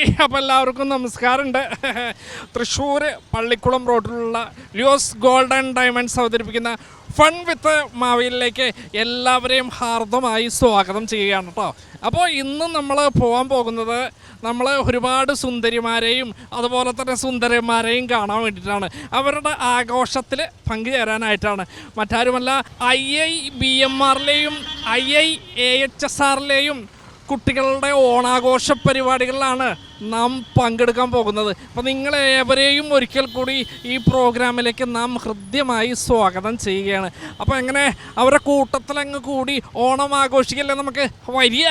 അപ്പോൾ എല്ലാവർക്കും നമസ്കാരമുണ്ട്. തൃശ്ശൂർ പള്ളിക്കുളം റോഡിലുള്ള ലിയോസ് ഗോൾഡൻ ഡയമണ്ട്സ് അവതരിപ്പിക്കുന്ന ഫൺ വിത്ത് മാവേലിയിലേക്ക് എല്ലാവരെയും ഹാർദമായി സ്വാഗതം ചെയ്യുകയാണ് കേട്ടോ. അപ്പോൾ ഇന്ന് നമ്മൾ പോകാൻ പോകുന്നത് നമ്മൾ ഒരുപാട് സുന്ദരിമാരെയും അതുപോലെ തന്നെ സുന്ദരന്മാരെയും കാണാൻ വേണ്ടിയിട്ടാണ്. അവരുടെ ആഘോഷത്തിൽ പങ്കുചേരാനായിട്ടാണ്. മറ്റാരുമല്ല, IIBMRലെയും IIAHSRലെയും കുട്ടികളുടെ ഓണാഘോഷ പരിപാടികളിലാണ് നാം പങ്കെടുക്കാൻ പോകുന്നത്. അപ്പോൾ നിങ്ങളേവരെയും ഒരിക്കൽ കൂടി ഈ പ്രോഗ്രാമിലേക്ക് നാം ഹൃദ്യമായി സ്വാഗതം ചെയ്യുകയാണ്. അപ്പോൾ എങ്ങനെ അവരുടെ കൂട്ടത്തിലങ്ങ് കൂടി ഓണം ആഘോഷിക്കല്ലേ നമുക്ക്? വരിക.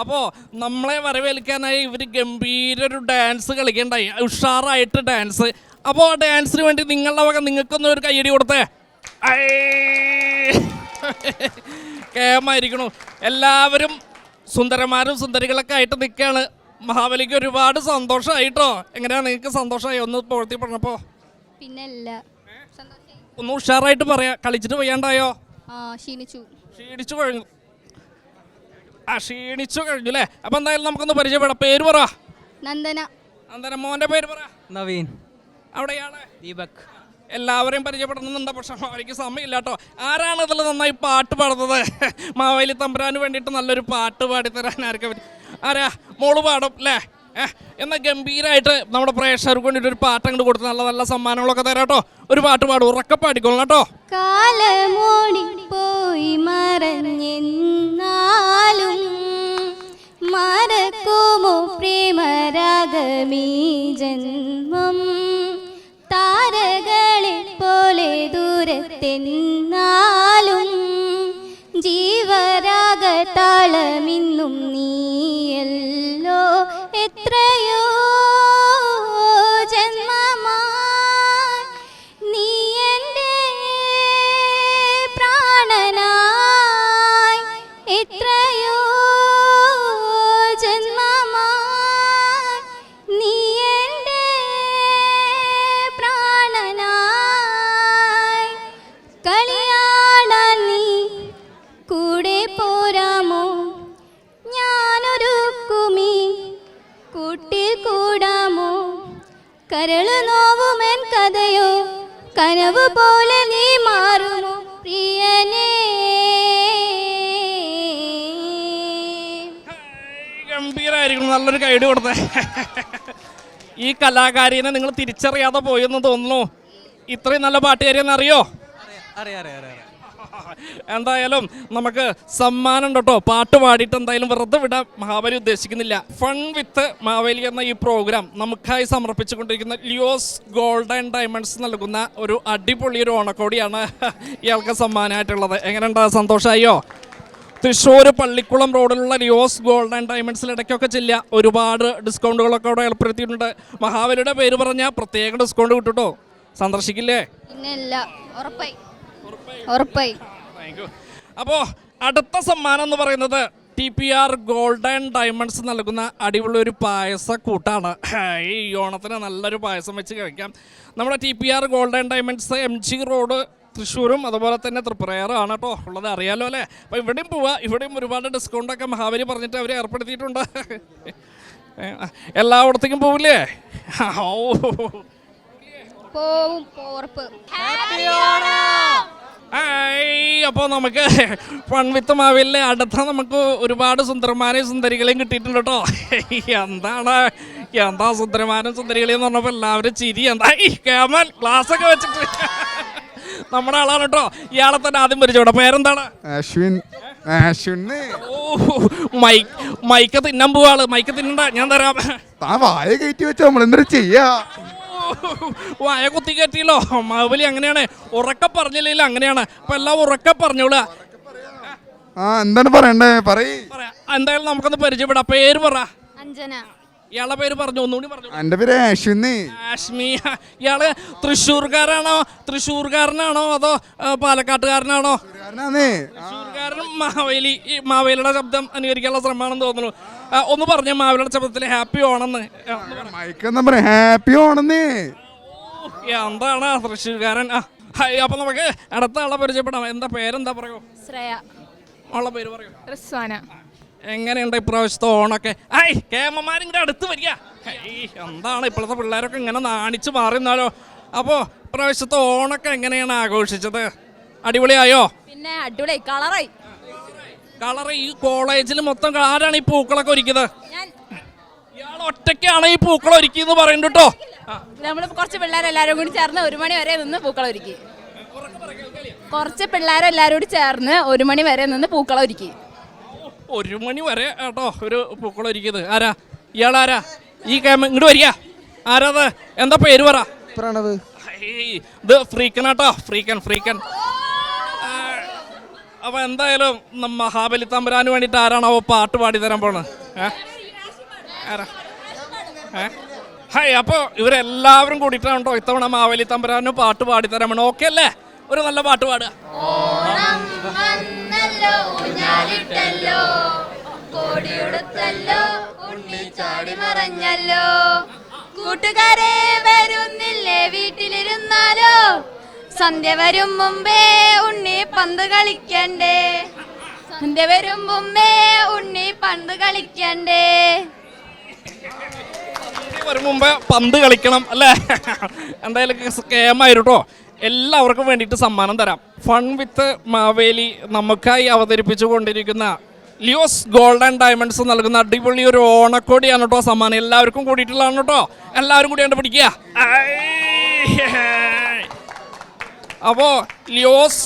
അപ്പോൾ നമ്മളെ വരവേൽക്കാനായി ഇവർ ഗംഭീര ഒരു ഡാൻസ് കളിക്കണ്ടായി, ഉഷാറായിട്ട് ഡാൻസ്. അപ്പോൾ ഡാൻസിന് വേണ്ടി നിങ്ങളുടെ വക നിങ്ങൾക്കൊന്നും ഒരു കയ്യടി കൊടുത്തേ. കേമായിരിക്കണു. എല്ലാവരും സുന്ദരന്മാരും സുന്ദരികളൊക്കെ ആയിട്ട് നിൽക്കുകയാണ്. മഹാബലിക്ക് ഒരുപാട് സന്തോഷമായിട്ടോ. എങ്ങനെയാണ് നിങ്ങൾക്ക് സന്തോഷമായി? ഒന്ന് പ്രവൃത്തി പറഞ്ഞപ്പോൾ പിന്നല്ല ഒന്ന് ഉഷാറായിട്ട് പറയാം. കളിച്ചിട്ട് വയ്യാണ്ടായോ? ക്ഷീണിച്ചു കഴിഞ്ഞു. ക്ഷീണിച്ചു കഴിഞ്ഞു അല്ലേ? അപ്പം എന്തായാലും നമുക്കൊന്ന് പരിചയപ്പെടാം. പേര് പറ. നന്ദന. നന്ദന. മോൻ്റെ പേര് പറ. നവീൻ. അവിടെയാണ് ദീപക്. എല്ലാവരെയും പരിചയപ്പെടുന്നുണ്ട്, പക്ഷെ എനിക്ക് സമയമില്ല കേട്ടോ. ആരാണ് ഇതിൽ നന്നായി പാട്ട് പാടുന്നത്? മാവേലി തമ്പുരാന് വേണ്ടിയിട്ട് നല്ലൊരു പാട്ട് പാടിത്തരാൻ ആർക്കും പറ്റും? ആരാ? മോള് പാടും അല്ലേ? എന്നാൽ ഗംഭീരമായിട്ട് നമ്മുടെ പ്രേക്ഷകർക്ക് വേണ്ടിയിട്ട് ഒരു പാട്ട് അങ്ങോട്ട് കൊടുത്ത് നല്ല നല്ല സമ്മാനങ്ങളൊക്കെ തരാം കേട്ടോ. ഒരു പാട്ട് പാടും, ഉറക്കെ പാടിക്കോളാം കേട്ടോ. കാലമോടിപ്പോയി മറഞ്ഞെന്നാലും മറക്കുമോ പ്രേമരാഗമീ ജന്മം, താരകളെ പോലെ ദൂരത്തെന്നാലും ജീവരാഗതാളമിന്നും നീയല്ലോ, എത്രയോ ജന്മമായി നീ എൻ്റെ പ്രാണനായി, എത്രയോ ജന്മമായി നീ എൻ്റെ പ്രാണനായി. കളിയാടാൻ നീ കൂടെ പോരാമോ? ഞാനൊരുക്കുമീ കൂട്ടിൽ കൂടാമോ? കരള് നോവുമെൻ കഥയോ കനവ് പോലെ നീ മാറുമോ പ്രിയനേ? ഗംഭീരമായിരിക്കും. നല്ലൊരു കൈഡ് കൊടുത്തേ. ഈ കലാകാരിനെ നിങ്ങൾ തിരിച്ചറിയാതെ പോയെന്ന് തോന്നുന്നു. ഇത്രയും നല്ല പാട്ടുകാരിയെന്നറിയോ? അറിയാം. എന്തായാലും നമുക്ക് സമ്മാനം കേട്ടോ. പാട്ട് പാടിയിട്ട് എന്തായാലും വെറുതെ വിടാൻ മഹാബലി ഉദ്ദേശിക്കുന്നില്ല. ഫൺ വിത്ത് മാവേലി എന്ന ഈ പ്രോഗ്രാം നമുക്കായി സമർപ്പിച്ചുകൊണ്ടിരിക്കുന്ന ലിയോസ് ഗോൾഡൻ ഡയമണ്ട്സ് നൽകുന്ന ഒരു അടിപൊളി ഒരു ഓണക്കോടിയാണ് ഇയാൾക്ക് സമ്മാനമായിട്ടുള്ളത്. എങ്ങനെയുണ്ട്? സന്തോഷമായോ? തൃശ്ശൂർ പള്ളിക്കുളം റോഡിലുള്ള ലിയോസ് ഗോൾഡ് ആൻഡ് ഡയമണ്ട്സിൽ ഇടയ്ക്കൊക്കെ ചെല്ലുക. ഒരുപാട് ഡിസ്കൗണ്ടുകളൊക്കെ അവിടെ ഏർപ്പെടുത്തിയിട്ടുണ്ട്. മഹാബലിയുടെ പേര് പറഞ്ഞാൽ പ്രത്യേക ഡിസ്കൗണ്ട് കിട്ടും കേട്ടോ. സന്ദർശിക്കില്ലേ? പിന്നല്ല, ഉറപ്പായി. അപ്പോൾ അടുത്ത സമ്മാനം എന്ന് പറയുന്നത് TPR ഗോൾഡൻ ഡയമണ്ട്സ് നൽകുന്ന അടിപൊളി ഒരു പായസ കൂട്ടാണ്. ഈ ഓണത്തിന് നല്ലൊരു പായസം വെച്ച് കഴിക്കാം. നമ്മുടെ TPR golden diamonds MG road തൃശ്ശൂരും അതുപോലെ തന്നെ തൃപ്രയാറാണ് കേട്ടോ ഉള്ളത്, അറിയാലോ അല്ലേ? അപ്പോൾ ഇവിടെയും പോവുക. ഇവിടെയും ഒരുപാട് ഡിസ്കൗണ്ടൊക്കെ മഹാബലി പറഞ്ഞിട്ട് അവർ ഏർപ്പെടുത്തിയിട്ടുണ്ട്. എല്ലായിടത്തേക്കും പോവില്ലേ? അപ്പോൾ നമുക്ക് ഫൺ വിത്ത് മാവേലിലെ അടുത്ത നമുക്ക് ഒരുപാട് സുന്ദരന്മാരെയും സുന്ദരികളെയും കിട്ടിയിട്ടുണ്ട് കേട്ടോ. എന്താ സുന്ദരന്മാരും സുന്ദരികളെയും എന്ന് പറഞ്ഞപ്പോൾ എല്ലാവരും ചിരി. എന്താ കേമൻ ഗ്ലാസ് ഒക്കെ വെച്ചിട്ട് നമ്മുടെ ആളാണ് കേട്ടോ. ഇയാളെ തന്നെ ആദ്യം പരിചയപ്പെടാം. പേരെന്താണ്? മൈക്ക് തിന്നാൻ പോവാള്. മൈക്ക് തിന്നണ്ട, ഞാൻ തരാം. വായ കയറ്റി വെച്ചോ, നമ്മളെന്താ ചെയ്യാ? വായ കുത്തി കയറ്റിയല്ലോ. മാവേലി അങ്ങനെയാണ്, ഉറക്കെ പറഞ്ഞില്ലെങ്കിൽ അങ്ങനെയാണ്. അപ്പൊ എല്ലാം ഉറക്കെ പറഞ്ഞോളൂ. എന്താണ് പറയണ്ടേ? എന്തായാലും നമുക്കൊന്ന് പരിചയപ്പെടാം. പേര് പറ. അഞ്ജന. ഇയാളുടെ പേര് പറഞ്ഞു, ഒന്നുകൂടി പറഞ്ഞു. എന്റെ പേര് ആശ്വിനി. ഇയാള് തൃശ്ശൂർക്കാരനാണോ അതോ പാലക്കാട്ടുകാരനാണോ? തൃശ്ശൂർക്കാരനും മാവേലിയുടെ ശബ്ദം അനുകരിക്കാനുള്ള ശ്രമമാണെന്ന് തോന്നുന്നു. ഒന്ന് പറഞ്ഞ മാവേലിയുടെ ശബ്ദത്തിൽ ഹാപ്പി ഓണെന്ന്. ഹാപ്പി ഓണെന്ന് എന്താണ് തൃശ്ശൂർക്കാരൻ? അപ്പൊ നമുക്ക് അടുത്ത ആളെ പരിചയപ്പെടാം. എന്താ പേരെന്താ പറയൂ? ശ്രേയ. ഉള്ള പേര് പറയൂ. റിസ്വാന. എങ്ങനെയുണ്ട് ഇപ്രാവശ്യത്തെ ഓണൊക്കെ? കേമന്മാരിങ്ങനെ അടുത്ത് വരിക. എന്താണ് ഇപ്പോഴത്തെ പിള്ളേരൊക്കെ ഇങ്ങനെ നാണിച്ച് മാറിന്നാലോ. അപ്പോൾ ഇപ്രാവശ്യത്തെ ഓണൊക്കെ എങ്ങനെയാണ് ആഘോഷിച്ചത്? അടിപൊളിയായോ? പിന്നെ അടിപൊളി കളറായി. ഈ കോളേജിൽ മൊത്തം ആരാണ് ഈ പൂക്കളൊക്കെ ഒരുക്കിയത്? ഇയാൾ ഒറ്റയ്ക്കാണ് ഈ പൂക്കൾ ഒരുക്കിയെന്ന് പറയുന്നുണ്ട് കേട്ടോ. നമ്മൾ കുറച്ച് പിള്ളേരെല്ലാരും കൂടി ചേർന്ന് 1 മണി വരെ നിന്ന് പൂക്കളം ഒരുക്കി. കുറച്ച് പിള്ളേരെല്ലാരും കൂടി ചേർന്ന് 1 മണി വരെ നിന്ന് പൂക്കളം ഒരുക്കി. 1 മണി വരെ കേട്ടോ ഒരു പൂക്കളം ഒരുക്കിയത്. ആരാ ഇയാളാരാ? ഈ ഇങ്ങോട്ട് വരിക. ആരാത്? എന്താ പേര് പറ? പ്രണവ്. ഇത് ഫ്രീക്കനാട്ടോ, ഫ്രീക്കൻ. അപ്പൊ എന്തായാലും മഹാബലി തമ്പുരാന് വേണ്ടിട്ട് ആരാണോ പാട്ട് പാടി തരാൻ പോണത്? അപ്പൊ ഇവരെല്ലാവരും കൂടിയിട്ടാണ് കേട്ടോ ഇത്തവണ മാവേലി തമ്പുരാന് പാട്ട് പാടി തരാൻ പോണ. ഓക്കെ അല്ലേ? ഒരു നല്ല പാട്ട് പാടുക. കൂട്ടുകാരെ വരുന്നില്ലേ വീട്ടിലിരുന്നാലോ, സന്ധ്യ വരും മുമ്പേ ഉണ്ണി പന്ത് കളിക്കണ്ടേ, സന്ധ്യ വരും മുമ്പേ ഉണ്ണി പന്ത് കളിക്കണ്ടേ. വരും മുമ്പേ പന്ത് കളിക്കണം അല്ലേ? എന്തായാലും കേമായിട്ടോ. എല്ലാവർക്കും വേണ്ടിയിട്ട് സമ്മാനം തരാം. ഫൺ വിത്ത് മാവേലി നമുക്കായി അവതരിപ്പിച്ചു കൊണ്ടിരിക്കുന്ന ലിയോസ് ഗോൾഡൻ ഡയമണ്ട്സ് നൽകുന്ന അടിപൊളി ഒരു ഓണക്കോടിയാണ് കേട്ടോ സമ്മാനം. എല്ലാവർക്കും കൂടിയിട്ടുള്ളതാണ് കേട്ടോ. എല്ലാവരും കൂടി കണ്ട് പിടിക്കുക. അപ്പോൾ ലിയോസ്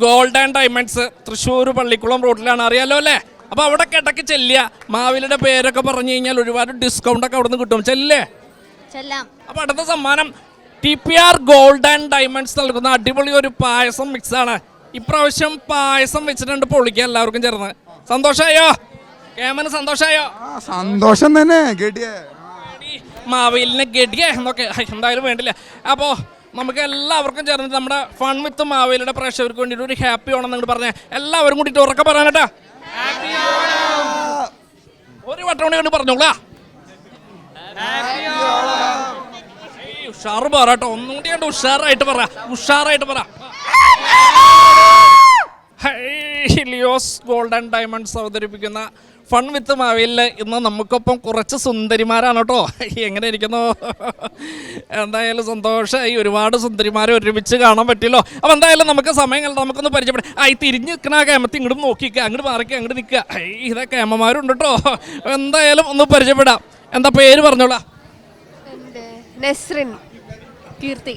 ഗോൾഡൻ ഡയമണ്ട്സ് തൃശ്ശൂർ പള്ളിക്കുളം റോഡിലാണ്, അറിയാലോ അല്ലേ? അപ്പോൾ അവിടെ കിടക്ക് ചെല്ലുക. മാവേലിയുടെ പേരൊക്കെ പറഞ്ഞു കഴിഞ്ഞാൽ ഒരുപാട് ഡിസ്കൗണ്ടൊക്കെ അവിടെ നിന്ന് കിട്ടും. ചെല്ലേ. അപ്പോൾ അടുത്ത സമ്മാനം TPR ഗോൾഡൻ ഡയമണ്ട്സ് നൽകുന്ന അടിപൊളി ഒരു പായസം മിക്സാണ്. ഇപ്രാവശ്യം പായസം വെച്ചിട്ടുണ്ട് പൊളിക്കുക എല്ലാവർക്കും ചേർന്ന്. സന്തോഷമായോ? കേമന് സന്തോഷമായോ? സന്തോഷം തന്നെ. മാവേലിനെ ഗഡിയ എന്നൊക്കെ എന്തായാലും വേണ്ടില്ല. അപ്പോൾ നമുക്ക് എല്ലാവർക്കും ചേർന്നിട്ട് നമ്മുടെ ഫൺ വിത്ത് മാവേലിയുടെ പ്രേക്ഷകർക്ക് വേണ്ടിയിട്ട് ഒരു ഹാപ്പി ഓണം നിങ്ങൾ പറഞ്ഞേ. എല്ലാവരും കൂടിയിട്ട് ഉറക്കെ പറയാനട്ടാ. ഒരു വട്ടം കൂടി കൊണ്ട് പറഞ്ഞോളാ. ഉഷാറ് പറ കേട്ടോ. ഒന്നും കൂടി കണ്ട് ഉഷാറായിട്ട് പറ. ലിയോസ് ഗോൾഡൻ ഡയമണ്ട്സ് അവതരിപ്പിക്കുന്ന ഫൺ വിത്ത് മാവേലിൽ ഇന്ന് നമുക്കൊപ്പം കുറച്ച് സുന്ദരിമാരാണ് കേട്ടോ. എങ്ങനെ ഇരിക്കുന്നു? എന്തായാലും സന്തോഷമായി. ഒരുപാട് സുന്ദരിമാരെ ഒരുമിച്ച് കാണാൻ പറ്റില്ലോ. അപ്പോൾ എന്തായാലും നമുക്ക് സമയം കണ്ട നമുക്കൊന്ന് പരിചയപ്പെടാം. ഈ തിരിഞ്ഞ് നിൽക്കണ ആ കേമത്തി ഇങ്ങോട്ട് നോക്കിക്കുക, അങ്ങോട്ട് മാറിക്കുക, അങ്ങോട്ട് നിൽക്കുക. ഇതൊക്കെ കേമന്മാരുണ്ട് കേട്ടോ. എന്തായാലും ഒന്ന് പരിചയപ്പെടാം. എന്താ പേര് പറഞ്ഞോളാം? നസ്രിൻ, കീർത്തി,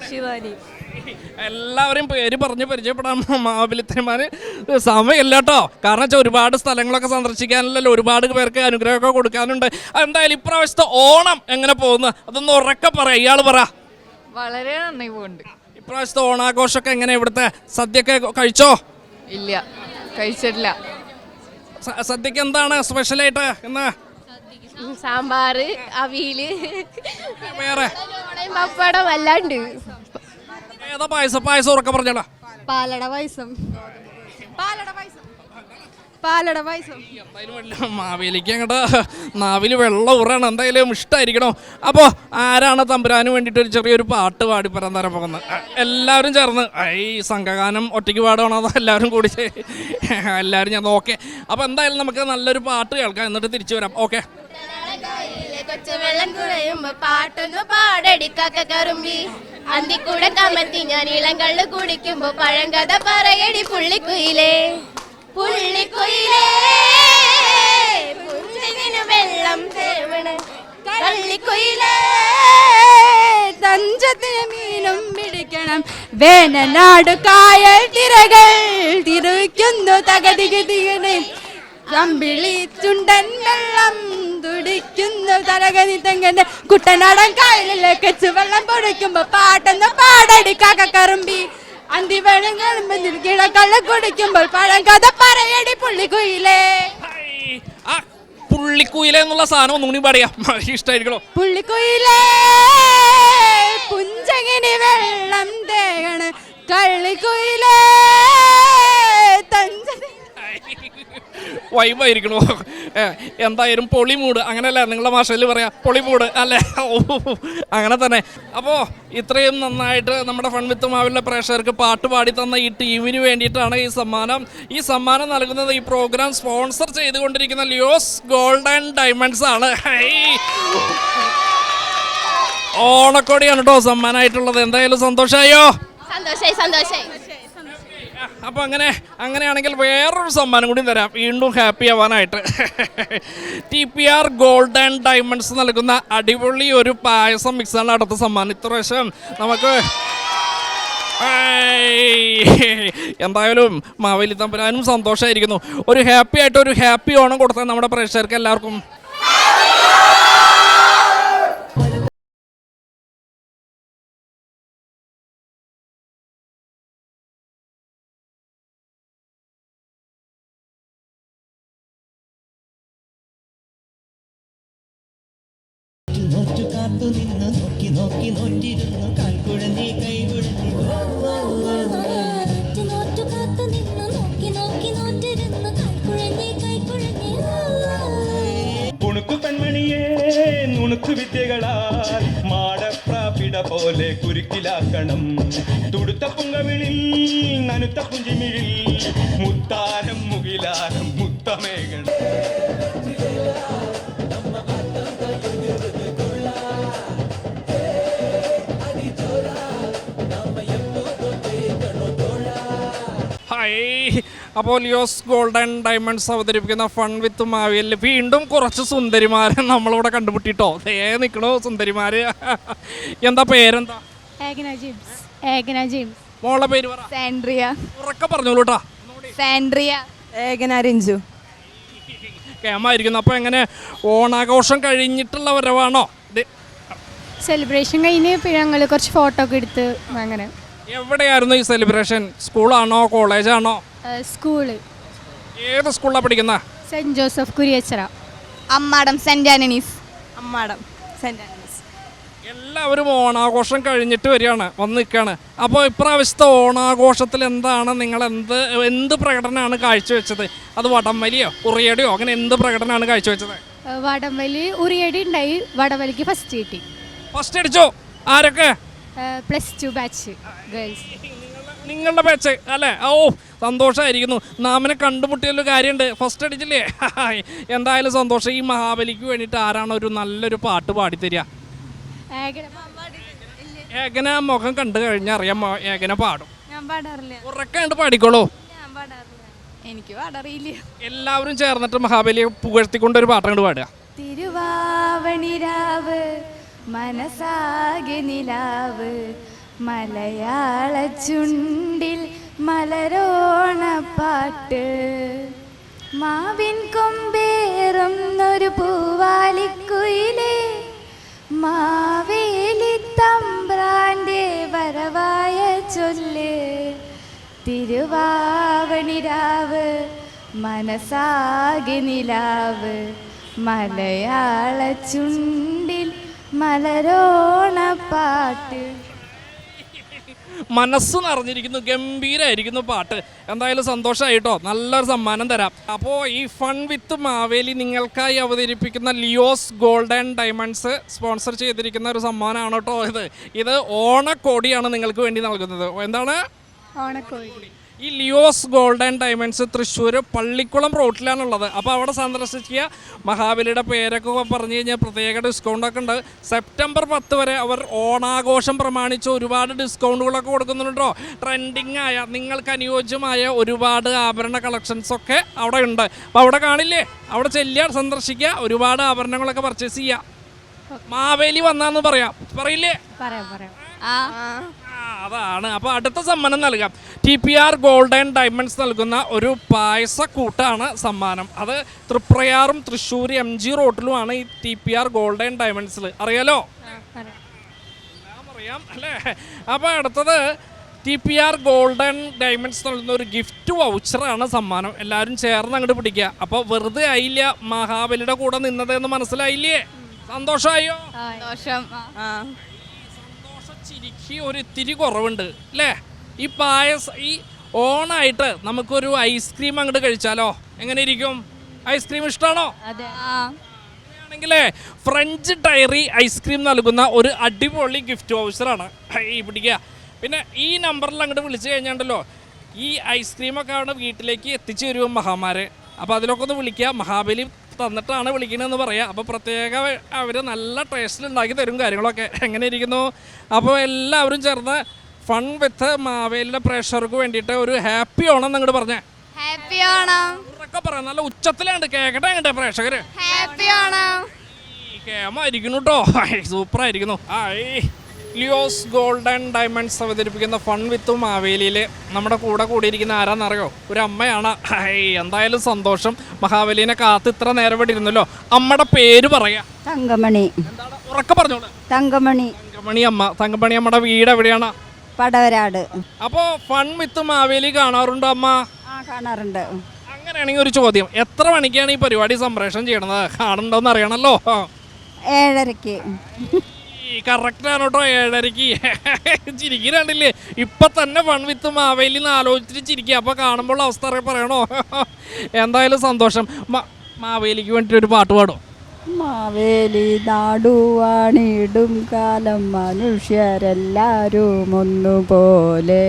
ശിവാനി. എല്ലാവരെയും പേര് പറഞ്ഞ് പരിചയപ്പെടാൻ മാവേലിത്തന്മാർ സമയമില്ല കേട്ടോ. കാരണം വെച്ചാൽ ഒരുപാട് സ്ഥലങ്ങളൊക്കെ സന്ദർശിക്കാനല്ലോ, ഒരുപാട് പേർക്ക് അനുഗ്രഹമൊക്കെ കൊടുക്കാനുണ്ട്. എന്തായാലും ഇപ്രാവശ്യത്തെ ഓണം എങ്ങനെ പോകുന്നു അതൊന്ന് ഉറക്കെ പറയാം. ഇയാൾ പറ. വളരെ നന്നായി പോകുന്നുണ്ട്. ഇപ്രാവശ്യത്തെ ഓണാഘോഷമൊക്കെ എങ്ങനെ? ഇവിടുത്തെ സദ്യയൊക്കെ കഴിച്ചോ? ഇല്ല, കഴിച്ചിട്ടില്ല. സദ്യക്ക് എന്താണ് സ്പെഷ്യലായിട്ട് ഇന്ന്? സാമ്പാർ, അവിയല്, വേറെ പപ്പടം അല്ലാണ്ട് ഏതാ പായസം? പായസം ഉറക്കെ പറഞ്ഞോളാം. പാലട പായസം. പാലട പായസം. എന്തായാലും വല്ല മാവേലിക്ക് അങ്ങോട്ട് നാവിൽ വെള്ളം ഉറാണ്. എന്തായാലും ഇഷ്ടമായിരിക്കണോ? അപ്പോൾ ആരാണ് തമ്പുരാന് വേണ്ടിയിട്ട് ഒരു ചെറിയൊരു പാട്ട് പാടി പറയാൻ തരാൻ പോകുന്നത്? എല്ലാവരും ചേർന്ന് ഈ സംഘഗാനം ഒറ്റയ്ക്ക് പാടുകയാണോ അതോ എല്ലാവരും കൂടി എല്ലാവരും ഞാൻ ഓക്കെ. അപ്പോൾ എന്തായാലും നമുക്ക് നല്ലൊരു പാട്ട് കേൾക്കാം, എന്നിട്ട് തിരിച്ചു വരാം. ഓക്കെ. വെള്ളം കുറയുമ്പോ പാട്ടൊന്ന് പാടടിക്കാക്ക കറുമ്പി അന്തിക്കൂടെ കമത്തി ഞാൻ ഇളം കള്ള് കുടിക്കുമ്പോ പഴങ്കഥ പറയടി പുള്ളിക്കുയിലേ പുള്ളിക്കുയിലേ പുഞ്ചിന് വെള്ളം തേവണ് കള്ളിക്കുയിലേ തഞ്ചത്തിന് മീനും പിടിക്കണം വേനനാട് കായൽ തിരകൾ തിരിക്കുന്നു തകതികതികനെ കമ്പിളി ചുണ്ടൻ വെള്ളം തുടിക്കുന്നു തരകതി തെങ്ങനെ കുട്ടനാടൻ കായലിലേക്ക് വെള്ളം പൊടിക്കുമ്പോ പാട്ടെന്ന് പാടടി കറുമ്പി അന്തി വെള്ളം കളുമ്പോ കിഴക്കള്ള കുടിക്കുമ്പോൾ പഴം കഥ പറയടി പുള്ളിക്കുയിലേ. ആ പുള്ളിക്കുയിലേ എന്നുള്ള സാധനം ഒന്നും കൂടി പറയാം, ഇഷ്ടമായിരിക്കണോ? പുള്ളിക്കുയിലേ പുഞ്ചകിനി വെള്ളം തേകണ് കള്ളിക്കുയിലേ തഞ്ച വൈബായിരിക്കണോ? എന്തായാലും പൊളിമൂട്, അങ്ങനെയല്ലേ നിങ്ങളുടെ ഭാഷയിൽ പറയാം, പൊളിമൂട് അല്ലേ? അങ്ങനെ തന്നെ. അപ്പോൾ ഇത്രയും നന്നായിട്ട് നമ്മുടെ ഫൺ വിത്ത് മാവിലെ പ്രേക്ഷകർക്ക് പാട്ട് പാടി തന്ന ഈ ടീമിന് വേണ്ടിയിട്ടാണ് ഈ സമ്മാനം. ഈ സമ്മാനം നൽകുന്നത് ഈ പ്രോഗ്രാം സ്പോൺസർ ചെയ്തുകൊണ്ടിരിക്കുന്ന ലിയോസ് ഗോൾഡ് ആൻഡ് ഡയമണ്ട്സ് ആണ്. ഓണക്കോടിയാണ് കേട്ടോ സമ്മാനമായിട്ടുള്ളത്. എന്തായാലും സന്തോഷമായോ? സന്തോഷായി. അപ്പോൾ അങ്ങനെയാണെങ്കിൽ വേറൊരു സമ്മാനം കൂടി തരാം, വീണ്ടും ഹാപ്പി ആവാനായിട്ട്. TPR ഗോൾഡ് ആൻഡ് ഡയമണ്ട്സ് നൽകുന്ന അടിപൊളി ഒരു പായസം മിക്സാണ് അടുത്ത സമ്മാനം. ഇപ്രാവശ്യം നമുക്ക് എന്തായാലും മാവേലി തമ്പുരാനും സന്തോഷമായിരിക്കുന്നു. ഒരു ഹാപ്പി ആയിട്ട് ഒരു ഹാപ്പി ഓണം കൊടുത്താൽ നമ്മുടെ പ്രേക്ഷകർക്ക് എല്ലാവർക്കും. കാത്തു നിന്ന് നോക്കി നോക്കി നോറ്റിരുന്നു കാൽക്കുഴഞ്ഞി കൈകുഴഞ്ഞി കുണുക്കു പെൺമണിയെ നുണുക്കു വിദ്യകളാൽ മാടപ്രാപിട പോലെ കുരുക്കിലാക്കണം തുടുത്ത പുങ്കവിളിൽ നനുത്ത പുഞ്ചിമിഴിൽ മുത്താരം മുകിലാരം മുത്തമേകണം. അപ്പോൾ ലിയോസ് ഗോൾഡ് ആൻഡ് ഡയമണ്ട്സ് അവതരിപ്പിക്കുന്ന ഫൺ വിത്ത് മാവേലിൽ വീണ്ടും കുറച്ച് സുന്ദരിമാരെ നമ്മളിവിടെ കണ്ടുമുട്ടിട്ടോ. നിൽക്കണോ സുന്ദരിമാര്? എന്താ പേരെന്താ? ഏകന ജെയിംസ്. മോളുടെ പേര് പറ. സാൻഡ്രിയ. ഉറക്കെ പറഞ്ഞോളൂ കേട്ടോ. സാൻഡ്രിയ. ഏകന രഞ്ജു. കേമായിരിക്കുന്നു. അപ്പോൾ എങ്ങനെ ഓണാഘോഷം കഴിഞ്ഞിട്ടുള്ള വരവാണോ? സെലിബ്രേഷൻ കഴിഞ്ഞ് ഞങ്ങൾ കുറച്ച് ഫോട്ടോ ഒക്കെ എടുത്ത് അങ്ങനെ. എവിടെയായിരുന്നു ഈ സെലിബ്രേഷൻ? സ്കൂളാണോ കോളേജാണോ? സ്കൂള്. ഏത് സ്കൂളിലാണ് പഠിക്കുന്നത്? Saint Joseph Kuriachira. Ammadam saint Antony's. എല്ലാവരും ഓണാഘോഷം കഴിഞ്ഞിട്ട് വരികയാണ്, വന്ന് നിൽക്കുകയാണ്. അപ്പോൾ ഇപ്രാവശ്യത്തെ ഓണാഘോഷത്തിൽ എന്താണ് നിങ്ങൾ എന്ത് പ്രകടനമാണ് കാഴ്ചവെച്ചത്? അത് വടംവലിയോ ഉറിയടിയോ അങ്ങനെ എന്ത് പ്രകടനമാണ് കാഴ്ചവെച്ചത്? വടംവലി ഉറിയടി ഉണ്ടായി. വടംവലിക്ക് ഫസ്റ്റ് കിട്ടി. ഫസ്റ്റ് അടിച്ചോ? ആരൊക്കെ? +2 ബാച്ച് ഗേൾസ്. നിങ്ങളുടെ ബാച്ച് അല്ലേ? ഓ സന്തോഷമായിരിക്കുന്നു. നാമിനെ കണ്ടുമുട്ടിയൊരു കാര്യമുണ്ട്, ഫസ്റ്റ് അടിച്ചില്ലേ? എന്തായാലും സന്തോഷം. ഈ മഹാബലിക്ക് വേണ്ടിയിട്ട് ആരാണ് ഒരു നല്ലൊരു പാട്ട് പാടിത്തരിക? ഏകന മുഖം കണ്ടു കഴിഞ്ഞാൽ അറിയാം ഏകന പാടും. ഞാൻ പാടാറില്ല. ഉറക്കാണ്ട് പാടിക്കോളൂ. ഞാൻ പാടാറില്ല, എനിക്ക് പാടാറിയില്ല. എല്ലാവരും ചേർന്നിട്ട് മഹാബലിയെ പുകഴ്ത്തിക്കൊണ്ടൊരു പാട്ട് കണ്ട് പാടുക. തിരുവാവണിരാവ് മനസാകെ നിലാവ് മലയാള ചുണ്ടിൽ മലരോണപ്പാട്ട് മാവിൻ കൊമ്പേറുന്നൊരു പൂവാലിക്കുയിലേ മാവേലി തമ്പ്രാൻ്റെ വരവായ ചൊല്ല് തിരുവാവണിരാവ് മനസാകെ നിലാവ് മലയാള ചുണ്ടിൽ മലരോണപ്പാട്ട്. മനസ്സ് നിറഞ്ഞിരിക്കുന്നു, ഗംഭീരമായിരിക്കുന്നു പാട്ട്. എന്തായാലും സന്തോഷമായിട്ടോ, നല്ലൊരു സമ്മാനം തരാം. അപ്പോൾ ഈ ഫൺ വിത്ത് മാവേലി നിങ്ങൾക്കായി അവതരിപ്പിക്കുന്ന Leo's gold and diamonds sponsor ചെയ്തിരിക്കുന്ന ഒരു സമ്മാനമാണ് കേട്ടോ ഇത് ഓണക്കോടിയാണ് നിങ്ങൾക്ക് വേണ്ടി നൽകുന്നത്. എന്താണ് ഓണക്കോഴി. ഈ Leo's gold and diamonds Thrissur Pallikulam റോട്ടിലാണുള്ളത്. അപ്പോൾ അവിടെ സന്ദർശിക്കുക. മഹാബലിയുടെ പേരൊക്കെ പറഞ്ഞു കഴിഞ്ഞാൽ പ്രത്യേക ഡിസ്കൗണ്ടൊക്കെ ഉണ്ട്. സെപ്റ്റംബർ 10 വരെ അവർ ഓണാഘോഷം പ്രമാണിച്ച് ഒരുപാട് ഡിസ്കൗണ്ടുകളൊക്കെ കൊടുക്കുന്നുണ്ടോ. ട്രെൻഡിങ് ആയ നിങ്ങൾക്ക് അനുയോജ്യമായ ഒരുപാട് ആഭരണ കളക്ഷൻസൊക്കെ അവിടെ ഉണ്ട്. അപ്പോൾ അവിടെ കാണില്ലേ, അവിടെ ചെല്ലുക, സന്ദർശിക്കുക, ഒരുപാട് ആഭരണങ്ങളൊക്കെ പർച്ചേസ് ചെയ്യുക. മാവേലി വന്നാന്ന് പറയില്ലേ? പറയാം. അതാണ്. അപ്പോൾ അടുത്ത സമ്മാനം നൽകാം. TPR ഗോൾഡ് ആൻഡ് ഡയമണ്ട്സ് നൽകുന്ന ഒരു പായസക്കൂട്ടാണ് സമ്മാനം. അത് തൃപ്രയാറും തൃശ്ശൂർ MG റോഡിലുമാണ് ഈ TPR ഗോൾഡ് ആൻഡ് ഡയമണ്ട്സിൽ. അറിയാലോ? അറിയാം അല്ലേ? അപ്പോൾ അടുത്തത് TPR ഗോൾഡ് ആൻഡ് ഡയമണ്ട്സ് നൽകുന്ന ഒരു ഗിഫ്റ്റ് വൗച്ചറാണ് സമ്മാനം. എല്ലാവരും ചേർന്ന് അങ്ങോട്ട് പിടിക്കുക. അപ്പോൾ വെറുതെ ആയില്ല മഹാബലിയുടെ കൂടെ നിന്നതെന്ന് മനസ്സിലായില്ലേ? സന്തോഷമായോ? ചിരിക്ക് ഒരു ഇത്തിരി കുറവുണ്ട് അല്ലേ? ഈ ഈ ഓണായിട്ട് നമുക്കൊരു ഐസ്ക്രീം അങ്ങോട്ട് കഴിച്ചാലോ? എങ്ങനെ ഇരിക്കും? ഐസ്ക്രീം ഇഷ്ടമാണോ? ആണെങ്കിലേ ഫ്രഞ്ച് ഡയറി ഐസ്ക്രീം നൽകുന്ന ഒരു അടിപൊളി ഗിഫ്റ്റ് വൗച്ചറാണ് ഈ പിടിക്കുക. പിന്നെ ഈ നമ്പറിൽ അങ്ങോട്ട് വിളിച്ചു കഴിഞ്ഞാണ്ടല്ലോ ഈ ഐസ്ക്രീമൊക്കെ അവിടെ വീട്ടിലേക്ക് എത്തിച്ചു തരുമോ മഹാമാരെ. അപ്പോൾ അതിലൊക്കെ ഒന്ന് വിളിക്കുക. മഹാബലി തന്നിട്ടാണ് വിളിക്കണമെന്ന് പറയാം. അപ്പോൾ പ്രത്യേക അവർ നല്ല ടേസ്റ്റിൽ ഉണ്ടാക്കി തരും കാര്യങ്ങളൊക്കെ. എങ്ങനെ ഇരിക്കുന്നു? അപ്പോൾ എല്ലാവരും ചേർന്ന് ഫൺ വിത്ത് മാവേലിയുടെ പ്രേക്ഷകർക്ക് വേണ്ടിയിട്ട് ഒരു ഹാപ്പി ഓണം എന്നങ്ങോട്ട് പറഞ്ഞേ. ഹാപ്പി ഓണം. ഒക്കെ പറയാം, നല്ല ഉച്ചത്തിലാണ്ട് കേക്കട്ടെ അങ്ങോട്ടെ പ്രേക്ഷകര്. ഹാപ്പി ഓണം. കേമായിരിക്കുന്നു കേട്ടോ, സൂപ്പറായിരിക്കുന്നു. ലിയോസ് ഗോൾഡ് ആൻഡ് ഡയമണ്ട്സ് അവതരിപ്പിക്കുന്ന ഫൺ വിത്ത് മാവേലിയിൽ നമ്മുടെ കൂടെ കൂടിയിരിക്കുന്ന ആരാന്നറിയോ? ഒരു അമ്മയാണ്. എന്തായാലും സന്തോഷം. മഹാബലിനെ കാത്ത് ഇത്ര നേരം ഇവിടെ ഇരുന്നല്ലോ. അമ്മയുടെ പേര് പറയാ. തങ്കമണി. എന്താണ്? ഉറക്കെ പറഞ്ഞോളൂ. തങ്കമണി. തങ്കമണി അമ്മ. തങ്കമണി അമ്മയുടെ വീട് എവിടെയാണ്? പടവരാട്. അപ്പോൾ ഫൺ വിത്ത് മാവേലി കാണാറുണ്ടോ അമ്മ? കാണാറുണ്ട്. അങ്ങനെയാണെങ്കിൽ ഒരു ചോദ്യം, എത്ര മണിക്കാണ് ഈ പരിപാടി സംപ്രേഷണം ചെയ്യണത്? കാണുന്നുണ്ടോന്ന് അറിയണല്ലോ. 7:30. കറക്റ്റാണ് കേട്ടോ, 7:30. ചിരിക്കുന്നുണ്ടില്ലേ? ഇപ്പൊ തന്നെ ഫൺ വിത്ത് മാവേലി ആലോചിച്ചിട്ട് ചിരിക്കുക. അപ്പൊ കാണുമ്പോൾ അവസ്ഥ പറയണോ? എന്തായാലും സന്തോഷം. മാവേലിക്ക് വേണ്ടിയിട്ട് ഒരു പാട്ട് പാടും. മാവേലി നാടുവാണിടും കാലം മനുഷ്യരെല്ലാരും ഒന്നുപോലെ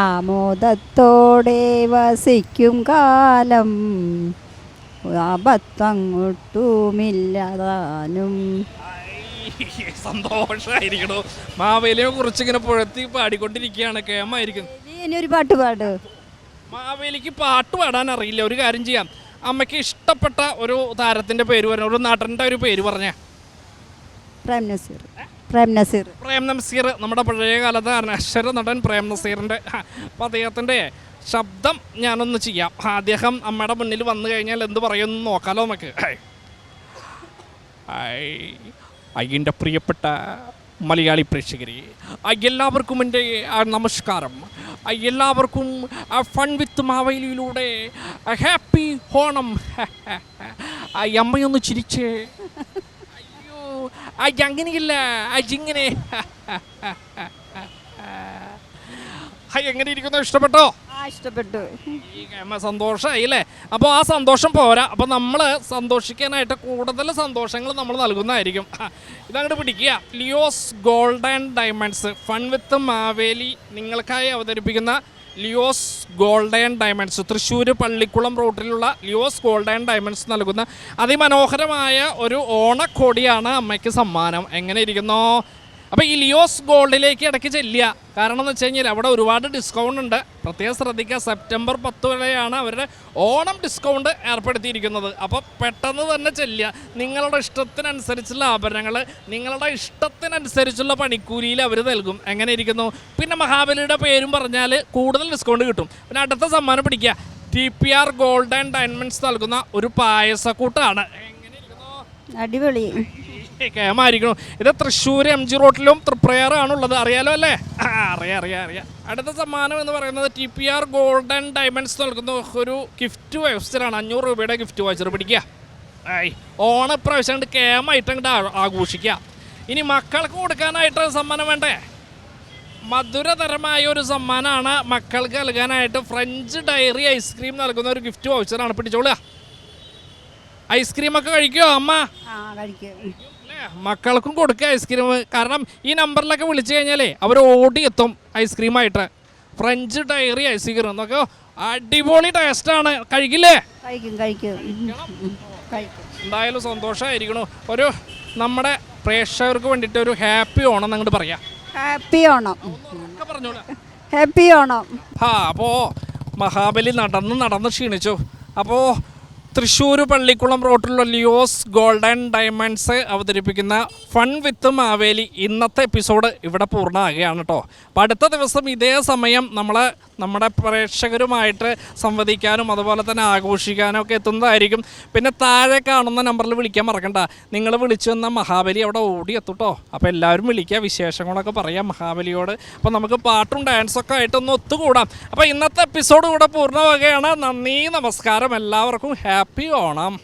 ആമോദത്തോടെ വസിക്കും കാലം ആപത്തങ്ങോട്ടുമില്ലതാനും. സന്തോഷമായിരിക്കണോ? മാവേലിയെ കുറിച്ച് ഇങ്ങനെ പുഴത്തി പാടിക്കൊണ്ടിരിക്കുകയാണ്. കേമായിരിക്കും. ഇനിയൊരു പാട്ട് പാട്. മാവേലിക്ക് പാട്ട് പാടാൻ അറിയില്ല. ഒരു കാര്യം ചെയ്യാം, അമ്മയ്ക്ക് ഇഷ്ടപ്പെട്ട ഒരു താരത്തിന്റെ പേര് പറഞ്ഞു, ഒരു നടന്റെ ഒരു പേര് പറഞ്ഞേ. പ്രേം നസീർ. പ്രേം നസീർ, നമ്മുടെ പഴയ കാലത്തെ അനശ്വര നടൻ പ്രേം നസീറിന്റെ. അപ്പം അദ്ദേഹത്തിന്റെ ശബ്ദം ഞാനൊന്ന് ചെയ്യാം. അദ്ദേഹം അമ്മയുടെ മുന്നിൽ വന്നു കഴിഞ്ഞാൽ എന്ത് പറയുമെന്ന് നോക്കാലോ നമുക്ക്. എൻ്റെ പ്രിയപ്പെട്ട മലയാളി പ്രേക്ഷകരെ, എല്ലാവർക്കും എൻ്റെ നമസ്കാരം. എല്ലാവർക്കും ഫൺ വിത്ത് മാവേലിയിലൂടെ ഹാപ്പി ഓണം. അമ്മയൊന്ന് ചിരിച്ചേ. അയ്യോ അങ്ങനെയില്ല, ഇങ്ങനെ. എങ്ങനെ ഇരിക്കുന്നു? ഇഷ്ടപ്പെട്ടോ? ഇഷ്ടപ്പെട്ടു. സന്തോഷമായി അല്ലേ? അപ്പോൾ ആ സന്തോഷം പോരാ. അപ്പോൾ നമ്മൾ സന്തോഷിക്കാനായിട്ട് കൂടുതൽ സന്തോഷങ്ങൾ നമ്മൾ നൽകുന്നതായിരിക്കും. ഇതങ്ങോട്ട് പിടിക്കുക. Leo's gold and diamonds fun with Maveli നിങ്ങൾക്കായി അവതരിപ്പിക്കുന്ന Leo's gold and diamonds Thrissur Pallikulam റോഡിലുള്ള ലിയോസ് ഗോൾഡ് ആൻഡ് ഡയമണ്ട്സ് നൽകുന്ന അതിമനോഹരമായ ഒരു ഓണക്കോടിയാണ് അമ്മയ്ക്ക് സമ്മാനം. എങ്ങനെ ഇരിക്കുന്നോ? അപ്പോൾ ഈ ലിയോസ് ഗോൾഡിലേക്ക് ഇടയ്ക്ക് ചെല്ലുക. കാരണം എന്ന് വെച്ച് കഴിഞ്ഞാൽ അവിടെ ഒരുപാട് ഡിസ്കൗണ്ട് ഉണ്ട്. പ്രത്യേകം ശ്രദ്ധിക്കുക, സെപ്റ്റംബർ 10 വരെയാണ് അവരുടെ ഓണം ഡിസ്കൗണ്ട് ഏർപ്പെടുത്തിയിരിക്കുന്നത്. അപ്പോൾ പെട്ടെന്ന് തന്നെ ചെല്ലുക. നിങ്ങളുടെ ഇഷ്ടത്തിനനുസരിച്ചുള്ള ആഭരണങ്ങൾ, നിങ്ങളുടെ ഇഷ്ടത്തിനനുസരിച്ചുള്ള പണിക്കൂലിയിൽ അവർ നൽകും. എങ്ങനെ ഇരിക്കുന്നു? പിന്നെ മഹാബലിയുടെ പേരും പറഞ്ഞാൽ കൂടുതൽ ഡിസ്കൗണ്ട് കിട്ടും. പിന്നെ അടുത്ത സമ്മാനം പിടിക്കുക. TPR ഗോൾഡ് ആൻഡ് ഡയമണ്ട്സ് നൽകുന്ന ഒരു പായസക്കൂട്ടാണ്. എങ്ങനെ ഇരിക്കുന്നു? അടിപൊളി. കേമായിരിക്കണു. ഇത് തൃശ്ശൂർ MG റോഡിലും തൃപ്രയാറാണുള്ളത്. അറിയാലോ അല്ലേ? അറിയാം. അടുത്ത സമ്മാനം എന്ന് പറയുന്നത് TPR ഗോൾഡ് ആൻഡ് ഡയമണ്ട്സ് നൽകുന്ന ഒരു ഗിഫ്റ്റ് വൗച്ചറാണ്. 500 രൂപയുടെ ഗിഫ്റ്റ് വൗച്ചർ പിടിക്കുക. ഓണം ഇപ്രാവശ്യം അങ്ങോട്ട് കേമായിട്ട് അങ്ങോട്ട് ആഘോഷിക്കുക. ഇനി മക്കൾക്ക് കൊടുക്കാനായിട്ട് സമ്മാനം വേണ്ടേ? മധുരതരമായ ഒരു സമ്മാനമാണ് മക്കൾക്ക് നൽകാനായിട്ട് ഫ്രഞ്ച് ഡയറി ഐസ്ക്രീം നൽകുന്ന ഒരു ഗിഫ്റ്റ് വൗച്ചറാണ്. പിടിച്ചോളുക. ഐസ്ക്രീമൊക്കെ കഴിക്കുമോ അമ്മ? ആ കഴിക്കും. അല്ലേ, മക്കൾക്കും കൊടുക്കുക ഐസ്ക്രീം. കാരണം ഈ നമ്പറിലൊക്കെ വിളിച്ചു കഴിഞ്ഞാലേ അവർ ഓടി എത്തും ഐസ്ക്രീമായിട്ട്. ഫ്രഞ്ച് ഡയറി ഐസ്ക്രീം എന്നൊക്കെ അടിപൊളി ടേസ്റ്റാണ്. കഴിക്കില്ലേ? കഴിക്കും കഴിക്കും കഴിക്കും. എന്തായാലും സന്തോഷമായിരിക്കണു. ഒരു നമ്മുടെ പ്രേക്ഷകർക്ക് വേണ്ടിയിട്ട് ഒരു ഹാപ്പി ഓണം അങ്ങോട്ട് പറയാം. ഹാപ്പി ഓണം. പറഞ്ഞോളൂ. ഹാപ്പി ഓണം. അപ്പോൾ മഹാബലി നടന്ന് ക്ഷീണിച്ചു. അപ്പോൾ തൃശ്ശൂർ പള്ളിക്കുളം റോഡിലുള്ള ലിയോസ് ഗോൾഡൻ ഡയമണ്ട്സ് അവതരിപ്പിക്കുന്ന ഫൺ വിത്ത് മാവേലി ഇന്നത്തെ എപ്പിസോഡ് ഇവിടെ പൂർണ്ണമാകുകയാണ് കേട്ടോ. അപ്പോൾ അടുത്ത ദിവസം ഇതേ സമയം നമ്മുടെ പ്രേക്ഷകരുമായിട്ട് സംവദിക്കാനും അതുപോലെ തന്നെ ആഘോഷിക്കാനും ഒക്കെ എത്തുന്നതായിരിക്കും. പിന്നെ താഴെ കാണുന്ന നമ്പറിൽ വിളിക്കാൻ മറക്കണ്ട. നിങ്ങൾ വിളിച്ചു വന്ന മഹാബലി അവിടെ ഓടി എത്തുട്ടോ. അപ്പോൾ എല്ലാവരും വിളിക്കുക, വിശേഷങ്ങളൊക്കെ പറയാം മഹാബലിയോട്. അപ്പോൾ നമുക്ക് പാട്ടും ഡാൻസൊക്കെ ആയിട്ടൊന്ന് ഒത്തുകൂടാം. അപ്പോൾ ഇന്നത്തെ എപ്പിസോഡ് ഇവിടെ പൂർണ്ണമാകുകയാണ്. നന്ദി, നമസ്കാരം. എല്ലാവർക്കും ഹാപ്പി ഓണം.